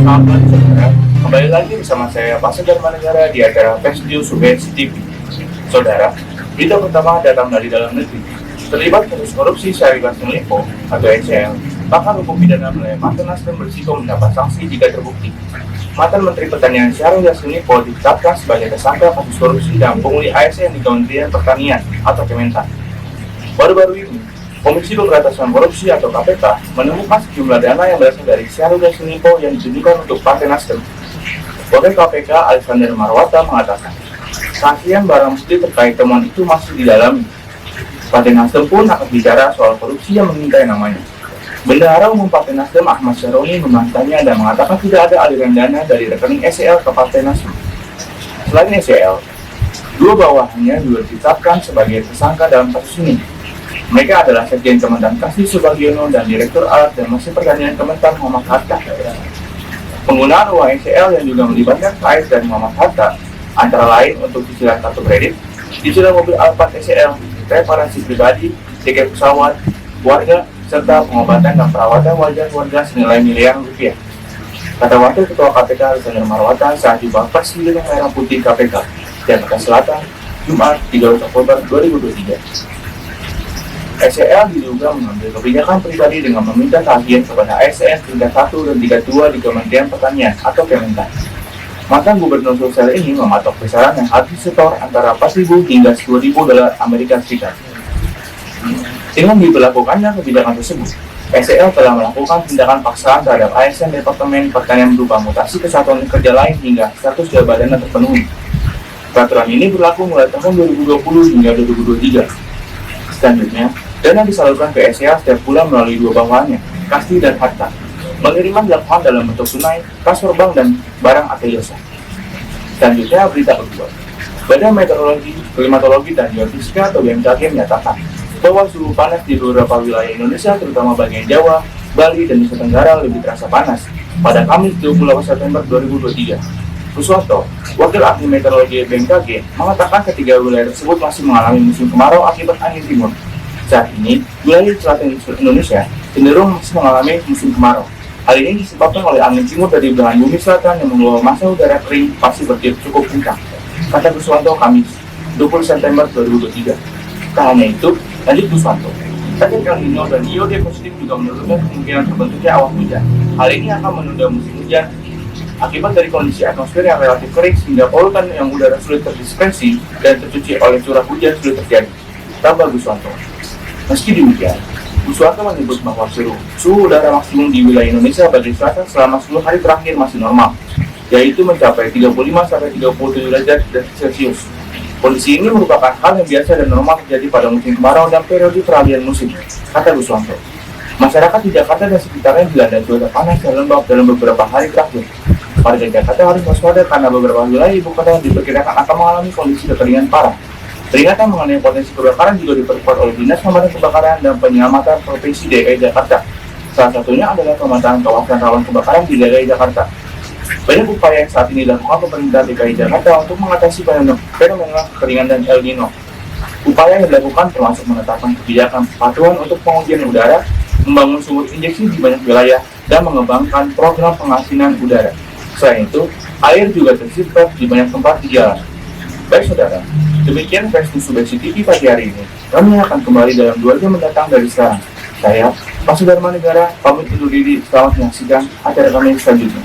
Selamat pagi saudara, kembali lagi bersama saya Pak Darmanegara di acara Festival Subvensi TV. Saudara, berita pertama datang dari dalam negeri. Terlibat kasus korupsi Syahrul Yassin Limpo atau SYL, pakar hukum pidana menilai mantan Nasdem berisiko mendapat sanksi jika terbukti. Mantan Menteri Pertanian Syahrul Yassin Limpo ditetapkan sebagai tersangka kasus korupsi dan pungli ASN di Kementerian Pertanian atau Kementan. Baru-baru ini, Komisi Pemberantasan Korupsi atau KPK menemukan sejumlah dana yang berasal dari Syahrul Yassin Limpo yang ditujukan untuk Partai Nasdem. Wakil KPK Alexander Marwata mengatakan, rangkaian barang bukti terkait temuan itu masih didalami. Partai Nasdem pun akan bicara soal korupsi yang mengintai namanya. Bendahara Umum Partai Nasdem Ahmad Syaroni membantahnya dan mengatakan tidak ada aliran dana dari rekening SEL ke Partai Nasdem. Selain SEL, dua bawahannya juga ditetapkan sebagai tersangka dalam kasus ini. Mereka adalah Sekjen Kementan Kasih Subagiono dan Direktur Alat dan Mesin Pertanian Kementan Muhammad Hatta. Penggunaan uang SEL yang juga melibatkan KAIS dan Muhammad Hatta antara lain untuk cicilan kartu kredit, cicilan mobil Alphard SEL, reparasi pribadi, tiket pesawat, warga, serta pengobatan dan perawatan wajah warga senilai miliaran rupiah. Kata Wakil Ketua KPK Alexander Marwata saat dibahas di Gedung Merah Putih KPK, Jakarta Selatan, Jumat 13 Oktober 2023. SEL diduga mengambil kebijakan pribadi dengan meminta tagihan kepada ASN tingkat 1 dan tingkat 2 di Kementerian Pertanian atau Kementan. Mantan Gubernur Sulsel ini mematok besaran yang harus disetor antara 4.000 hingga 10.000 dolar Amerika Serikat. Dengan diberlakukannya kebijakan tersebut, SEL telah melakukan tindakan paksaan terhadap ASN Departemen Pertanian berupa mutasi kesatuan kerja lain hingga status jabatannya terpenuhi. Peraturan ini berlaku mulai tahun 2020 hingga 2023. Selanjutnya, dana disalurkan ke SEL setiap bulan melalui dua bawahannya, Kasih dan Hatta. Pengiriman dilakukan dalam bentuk tunai, transfer bank, dan barang atau jasa. Selanjutnya, berita kedua. Badan Meteorologi, Klimatologi, dan Geofisika atau BMKG menyatakan bahwa suhu panas di beberapa wilayah Indonesia, terutama bagian Jawa, Bali, dan Nusa Tenggara lebih terasa panas pada Kamis 28 September 2023. Kuswanto, Wakil Ahli Meteorologi BMKG, mengatakan ketiga wilayah tersebut masih mengalami musim kemarau akibat angin timur. Saat ini, wilayah selatan Indonesia cenderung masih mengalami musim kemarau. Hal ini disebabkan oleh angin timur dari belahan bumi selatan yang membawa massa udara kering masih bertiup cukup kencang, kata Kuswanto Kamis 20 September 2023. Tak hanya itu, lanjut Kuswanto, Sakit El Nino dan iode positif juga menurunkan kemungkinan terbentuknya awan hujan. Hal ini akan menunda musim hujan akibat dari kondisi atmosfer yang relatif kering sehingga polutan yang udara sulit terdispersi dan tercuci oleh curah hujan sulit terjadi, tambah Kuswanto. Meski demikian, Kuswanto menyebut bahwa suhu udara maksimum di wilayah Indonesia bagian selatan selama 10 hari terakhir masih normal, yaitu mencapai 35-37 derajat Celcius. Kondisi ini merupakan hal yang biasa dan normal terjadi pada musim kemarau dan periode peralihan musim, kata Kuswanto. Masyarakat di Jakarta dan sekitarnya dilanda cuaca panas dan lembab dalam beberapa hari terakhir. Warga Jakarta harus waspada karena beberapa wilayah ibu kota diperkirakan akan mengalami kondisi kekeringan parah. Peringatan mengenai potensi kebakaran juga diperkuat oleh Dinas Pemadam Kebakaran dan Penyelamatan Provinsi DKI Jakarta. Salah satunya adalah pemetaan kawasan rawan kebakaran di DKI Jakarta. Banyak upaya yang saat ini dilakukan pemerintah DKI Jakarta untuk mengatasi fenomena kekeringan dan El Nino. Upaya yang dilakukan termasuk menetapkan kebijakan kepatuhan untuk pengujian udara, membangun sumur injeksi di banyak wilayah, dan mengembangkan program pengasinan udara. Selain itu, air juga tersimpan di banyak tempat di jalan. Baik saudara, demikian Festival Subvensi TV pagi hari ini. Kami akan kembali dalam 2 jam mendatang dari sekarang. Saya, Pak Darmanegara, pamit undur diri. Selamat menyaksikan acara kami selanjutnya.